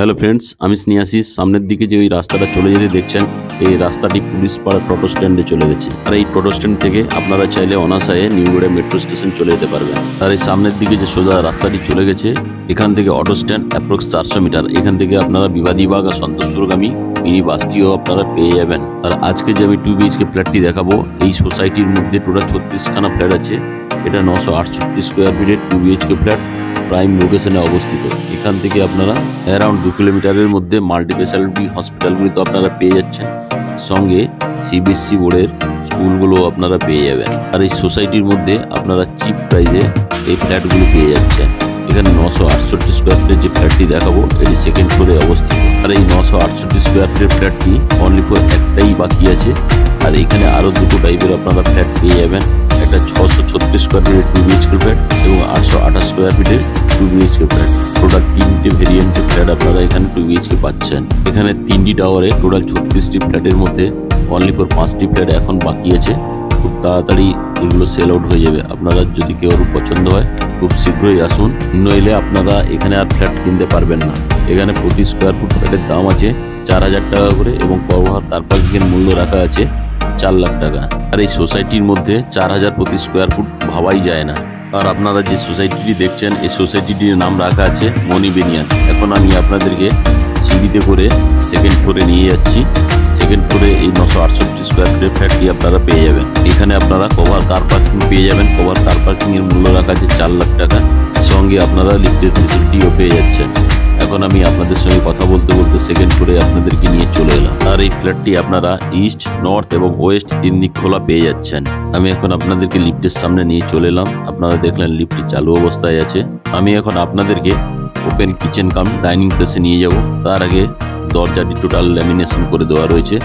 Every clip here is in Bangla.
হ্যালো ফ্রেন্ডস, আমি স্নেহাশিস। সামনের দিকে যে ওই রাস্তাটা চলে যেতে দেখছেন, এই রাস্তাটি পুলিশ পাড়া টোটো স্ট্যান্ডে চলে গেছে। আর এই টোটো স্ট্যান্ড থেকে আপনারা চাইলে অনায়াসে নিউগড়ে মেট্রো স্টেশন চলে যেতে পারবেন। আর এই সামনের দিকে যে সোজা রাস্তাটি চলে গেছে, এখান থেকে অটো স্ট্যান্ড অ্যাপ্রক্স 400 মিটার। এখান থেকে আপনারা বিবাদীবাগ আর সন্তোষপুরগামী মিনি বাসটিও আপনারা পেয়ে যাবেন। আর আজকে যে আমি 2 BHK ফ্ল্যাটটি দেখাবো, এই সোসাইটির মধ্যে টোটাল 36খানা ফ্ল্যাট আছে। এটা 968 স্কোয়ার ফিটের 2 BHK ফ্ল্যাট, প্রাইম লোকেশনে অবস্থিত। এখান থেকে আপনারা অ্যারাউন্ড 2 কিলোমিটারের মধ্যে মাল্টি স্পেশালিটি হসপিটালগুলি তো আপনারা পেয়ে যাচ্ছেন, সঙ্গে CBSE বোর্ডের স্কুলগুলো আপনারা পেয়ে যাবেন। আর এই সোসাইটির মধ্যে আপনারা চিপ প্রাইসে এই ফ্ল্যাটগুলো পেয়ে যাচ্ছেন। এখানে 968 স্কোয়ার ফিটের যে ফ্ল্যাটটি দেখাবো, এটি সেকেন্ড ফ্লোরে অবস্থিত। আর এই 968 স্কোয়ার ফিটের ফ্ল্যাটটি অনলি ফর একটাই বাকি আছে। আর এখানে আরও দুটো টাইপের আপনারা ফ্ল্যাট পেয়ে যাবেন। একটা 636 স্কোয়ার ফিটের 2 BHK ফ্ল্যাট এবং 828 স্কোয়ার ফিটের 2 BHK ফ্ল্যাট। টোটাল 3টে ভেরিয়েন্টের ফ্ল্যাট আপনারা এখানে 2 BHK পাচ্ছেন। এখানে 3টি টাওয়ারে টোটাল 36টি ফ্ল্যাটের মধ্যে অনলি ফর 5টি ফ্ল্যাট এখন বাকি আছে। খুব তাড়াতাড়ি এগুলো সেল আউট হয়ে যাবে। আপনারা যদি কেউ পছন্দ হয় খুব শীঘ্রই আসুন, নইলে আপনারা এখানে আর ফ্ল্যাট কিনতে পারবেন না। এখানে প্রতি স্কোয়ার ফুট ফ্ল্যাটের দাম আছে 4000 টাকা করে এবং কভার কার পার্কিংয়ের মূল্য রাখা আছে 4 লাখ টাকা। আর এই সোসাইটির মধ্যে 4000 প্রতি স্কোয়ার ফুট ভাবাই যায় না। আর আপনারা যে সোসাইটিটি দেখছেন, এই সোসাইটিটির নাম রাখা আছে মণিবেনিয়ান। এখন আমি আপনাদেরকে সিঁড়িতে করে সেকেন্ড ফ্লোরে নিয়ে যাচ্ছি। সেকেন্ড ফ্লোরে এই 968 স্কোয়ার ফিটের ফ্ল্যাটটি আপনারা পেয়ে যাবেন। এখানে আপনারা কভার কার পার্কিং পেয়ে যাবেন। কভার কার পার্কিংয়ের মূল্য রাখা আছে 4 লাখ টাকা, সঙ্গে আপনারা লিফটের ফেসিলিটিও পেয়ে যাচ্ছেন। এখন আমি আপনাদের সঙ্গে কথা বলতে বলতে সেকেন্ড ফ্লোরে আপনাদেরকে নিয়ে চলে এলাম। আর এই ফ্ল্যাটটি আপনারা ইস্ট, নর্থ এবং ওয়েস্ট 3 দিক খোলা পেয়ে যাচ্ছেন। আমি এখন আপনাদেরকে লিফটের সামনে নিয়ে চলে এলাম। আপনারা দেখলেন লিফটটি চালু অবস্থায় আছে। আমি এখন আপনাদেরকে ওপেন কিচেন কাম ডাইনিং প্লেসে নিয়ে যাব। তার আগে দরজাটি টোটাল ল্যামিনেশন করে দেওয়া রয়েছে।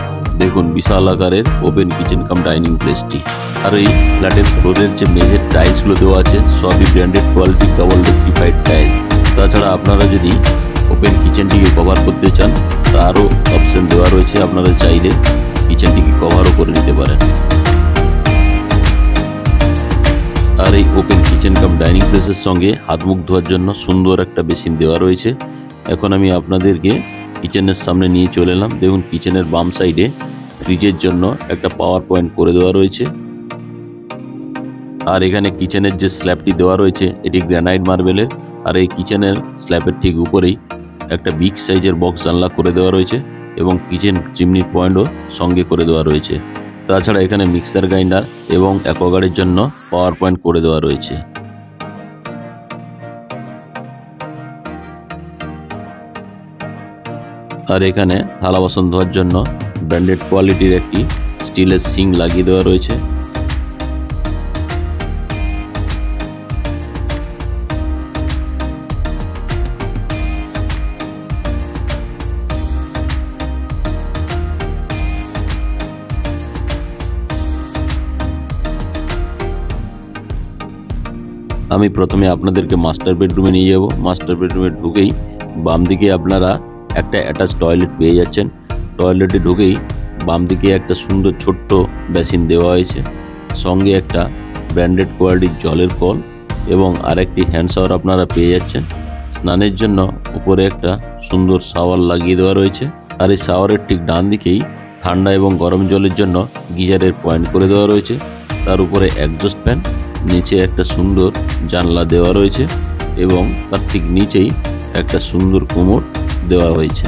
দেখুন বিশাল আকারের ওপেন কিচেন কাম ডাইনিং প্লেসটি। আর এই ফ্ল্যাটের ফ্লোরের যে মেঝের টাইলসগুলো দেওয়া আছে, সবই branded quality double rectified tile. তাছাড়া আপনারা যদি ওপেন কিচেনটিকে কভার করতে চান, তারও অপশন দেওয়া রয়েছে। আপনারা চাইলে কিচেনটিকে কভারও করে নিতে পারেন। আর এই ওপেন কিচেন কাম ডাইনিং প্লেসের সঙ্গে হাত মুখ ধোয়ার জন্য সুন্দর একটা বেসিন দেওয়া রয়েছে। এখন আমি আপনাদেরকে কিচেনের সামনে নিয়ে চলে এলাম। দেখুন কিচেনের বাম সাইডে ফ্রিজের জন্য একটা পাওয়ার পয়েন্ট করে দেওয়া রয়েছে। আর এখানে কিচেনের যে স্ল্যাবটি দেওয়া রয়েছে, এটি গ্রানাইট মার্বেলের। আর এই কিচেনের স্ল্যাবের ঠিক উপরেই একটা বিগ সাইজের বক্স জানলা করে দেওয়া রয়েছে এবং কিচেন চিমনি পয়েন্টও সঙ্গে করে দেওয়া রয়েছে। তাছাড়া এখানে মিক্সার গ্রাইন্ডার এবং অ্যাকোয়াগার্ডের জন্য পাওয়ার পয়েন্ট করে দেওয়া রয়েছে। আর এখানে থালা বাসন ধোয়ার জন্য ব্র্যান্ডেড কোয়ালিটির একটি স্টিলের সিঙ্ক লাগিয়ে দেওয়া রয়েছে। আমি প্রথমে আপনাদেরকে মাস্টার বেডরুমে নিয়ে যাব। মাস্টার বেডরুমে ঢুকেই বাম দিকে আপনারা একটা অ্যাটাচ টয়লেট পেয়ে যাচ্ছেন। টয়লেটে ঢুকেই বাম দিকে একটা সুন্দর ছোট্ট বেসিন দেওয়া হয়েছে, সঙ্গে একটা ব্র্যান্ডেড কোয়ালিটির জলের কল এবং আরেকটি হ্যান্ড শাওয়ার আপনারা পেয়ে যাচ্ছেন। স্নানের জন্য উপরে একটা সুন্দর শাওয়ার লাগিয়ে দেওয়া রয়েছে। আর এই শাওয়ারের ঠিক ডান দিকেই ঠান্ডা এবং গরম জলের জন্য গিজারের পয়েন্ট করে দেওয়া রয়েছে। তার উপরে এক্সস্ট ফ্যান, নিচে একটা সুন্দর জানলা দেওয়া রয়েছে এবং তার ঠিক নিচেই একটা সুন্দর কোমোড দেওয়া হয়েছে।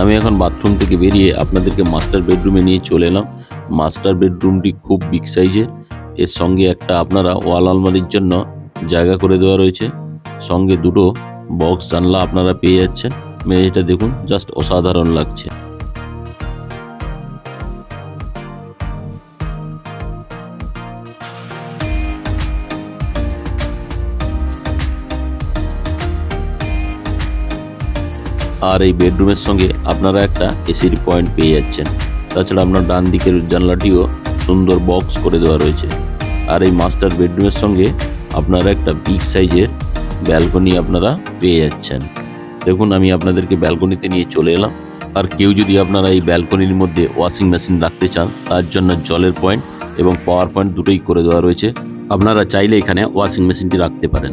আমি এখন বাথরুম থেকে বেরিয়ে আপনাদেরকে মাস্টার বেডরুমে নিয়ে চলে এলাম। মাস্টার বেডরুমটি খুব বিগ সাইজের। এর সঙ্গে একটা আপনারা ওয়াল আলমারির জন্য জায়গা করে দেওয়া রয়েছে, সঙ্গে দুটো বক্স জানলা আপনারা পেয়ে যাচ্ছেন। মেঝেটা দেখুন, জাস্ট অসাধারণ লাগছে। আর এই বেডরুমের সঙ্গে আপনারা একটা এসির পয়েন্ট পেয়ে যাচ্ছেন। তাছাড়া আপনার ডান দিকের জানলাটিও সুন্দর বক্স করে দেওয়া রয়েছে। আর এই মাস্টার বেডরুমের সঙ্গে আপনারা একটা বিগ সাইজের ব্যালকনি আপনারা পেয়ে যাচ্ছেন। দেখুন আমি আপনাদেরকে ব্যালকনিতে নিয়ে চলে এলাম। আর কেউ যদি আপনারা এই ব্যালকনির মধ্যে ওয়াশিং মেশিন রাখতে চান, তার জন্য জলের পয়েন্ট এবং পাওয়ার পয়েন্ট দুটোই করে দেওয়া রয়েছে। আপনারা চাইলে এখানে ওয়াশিং মেশিনটি রাখতে পারেন।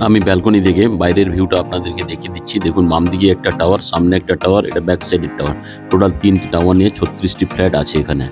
আমি ব্যালকনি থেকে বাইরের ভিউটা আপনাদেরকে দেখিয়ে দিচ্ছি। দেখুন, বাম দিকে একটা টাওয়ার, সামনে একটা টাওয়ার, এটা ব্যাক সাইডের টাওয়ার। টোটাল 3টি টাওয়ার নিয়ে 36টি ফ্ল্যাট আছে এখানে।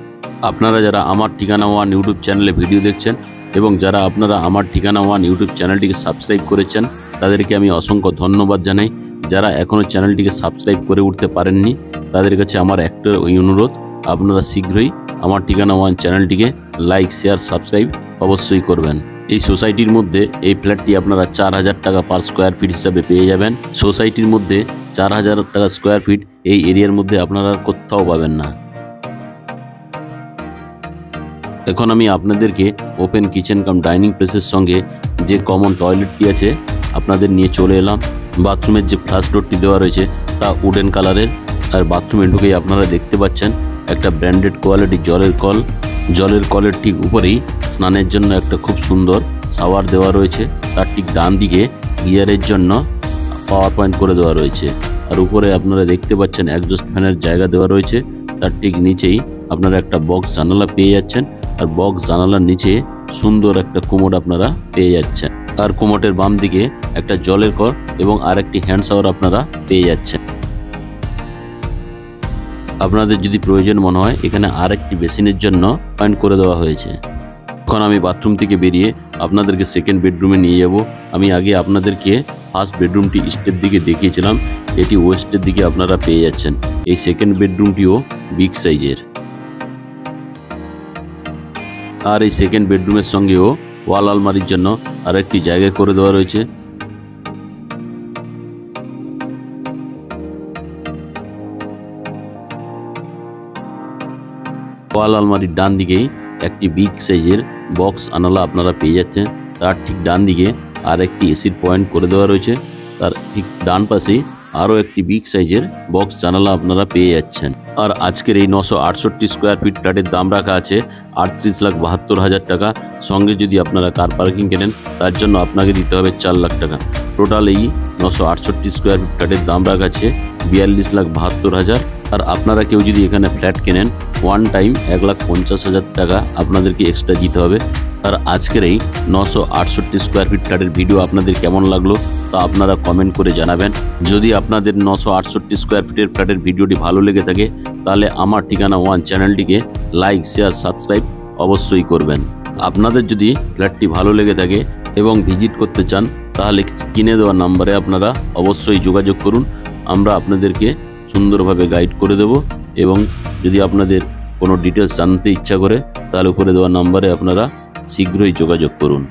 আপনারা যারা আমার ঠিকানা ওয়ান ইউটিউব চ্যানেলে ভিডিও দেখছেন এবং যারা আপনারা আমার ঠিকানা ওয়ান ইউটিউব চ্যানেলটিকে সাবস্ক্রাইব করেছেন, তাদেরকে আমি অসংখ্য ধন্যবাদ জানাই। যারা এখনও চ্যানেলটিকে সাবস্ক্রাইব করে উঠতে পারেননি, তাদের কাছে আমার একটা অনুরোধ, আপনারা শীঘ্রই আমার ঠিকানা ওয়ান চ্যানেলটিকে লাইক, শেয়ার, সাবস্ক্রাইব অবশ্যই করবেন। এই সোসাইটির মধ্যে এই ফ্ল্যাটটি আপনারা 4000 টাকা পার স্কোয়ার ফিট হিসাবে পেয়ে যাবেন। সোসাইটির মধ্যে 4000 টাকা স্কোয়ার ফিট এই এরিয়ার মধ্যে আপনারা কোথাও পাবেন না। এখন আমি আপনাদেরকে ওপেন কিচেন কাম ডাইনিং প্লেসের সঙ্গে যে কমন টয়লেটটি আছে আপনাদের নিয়ে চলে এলাম। বাথরুমের যে ফ্লাশ ডোরটি দেওয়া রয়েছে তা উডেন কালারের। আর বাথরুমে ঢুকেই আপনারা দেখতে পাচ্ছেন একটা ব্র্যান্ডেড কোয়ালিটি জলের কল। জলের কলের ঠিক উপরেই স্নানের জন্য একটা খুব সুন্দর শাওয়ার দেওয়া রয়েছে। তার ঠিক ডান দিকে গিয়ারের জন্য পাওয়ার পয়েন্ট করে দেওয়া রয়েছে। আর উপরে আপনারা দেখতে পাচ্ছেন একজস্ট ফ্যানের জায়গা দেওয়া রয়েছে। তার ঠিক নিচেই আপনারা একটা বক্স জানালা পেয়ে যাচ্ছেন। আর বক্স জানালার নিচে সুন্দর একটা কোমোড আপনারা পেয়ে যাচ্ছেন। আর কোমোডের বাম দিকে একটা জলের কল এবং আরেকটি হ্যান্ড শাওয়ার আপনারা পেয়ে যাচ্ছেন। আপনাদের যদি প্রয়োজন মনে হয়, এখানে আরেকটি বেসিনের জন্য পয়েন্ট করে দেওয়া হয়েছে। এখন আমি বাথরুম থেকে বেরিয়ে আপনাদেরকে সেকেন্ড বেডরুমে নিয়ে যাব। আমি আগে আপনাদেরকে ফার্স্ট বেডরুমটি ইস্টের দিকে দেখিয়েছিলাম, এটি ওয়েস্টের দিকে আপনারা পেয়ে যাচ্ছেন। এই সেকেন্ড বেডরুমটিও বিগ সাইজের। আর এই সেকেন্ড বেডরুমের সঙ্গেও ওয়াল আলমারির জন্য আরেকটি জায়গা করে দেওয়া রয়েছে। ওয়াল আলমারির ডান দিকেই একটি বিগ সাইজের বক্স আনালা আপনারা পেয়ে যাচ্ছেন। তার ঠিক ডান দিকে আর একটি এসির পয়েন্ট করে দেওয়া রয়েছে। তার ঠিক ডান পাশেই আরও একটি বিগ সাইজের বক্স জানালা আপনারা পেয়ে যাচ্ছেন। আর আজকের এই 968 স্কোয়ার ফিট ফ্ল্যাটের দাম রাখা আছে 38,72,000 টাকা। সঙ্গে যদি আপনারা কার পার্কিং কেনেন, তার জন্য আপনাকে দিতে হবে 4 লাখ টাকা। টোটাল এই 968 স্কোয়ার ফিট ফ্ল্যাটের দাম রাখা আছে 42,72,000। আর আপনারা কেউ যদি এখানে ফ্ল্যাট কেনেন, ওয়ান টাইম 1,50,000 টাকা আপনাদেরকে এক্সট্রা দিতে হবে। আর আজকের এই 968 স্কোয়ার ফিট ফ্ল্যাটের ভিডিও আপনাদের কেমন লাগলো তা আপনারা কমেন্ট করে জানাবেন। যদি আপনাদের 968 স্কোয়ার ফিটের ফ্ল্যাটের ভিডিওটি ভালো লেগে থাকে, তাহলে আমার ঠিকানা ওয়ান চ্যানেলটিকে লাইক, শেয়ার, সাবস্ক্রাইব অবশ্যই করবেন। আপনাদের যদি ফ্ল্যাটটি ভালো লেগে থাকে এবং ভিজিট করতে চান, তাহলে স্ক্রিনে দেওয়া নাম্বারে আপনারা অবশ্যই যোগাযোগ করুন। আমরা আপনাদেরকে সুন্দরভাবে গাইড করে দেব। এবং যদি আপনাদের কোনো ডিটেলস জানতে ইচ্ছা করে, তাহলে উপরে দেওয়া নাম্বারে আপনারা শীঘ্রই যোগাযোগ করুন।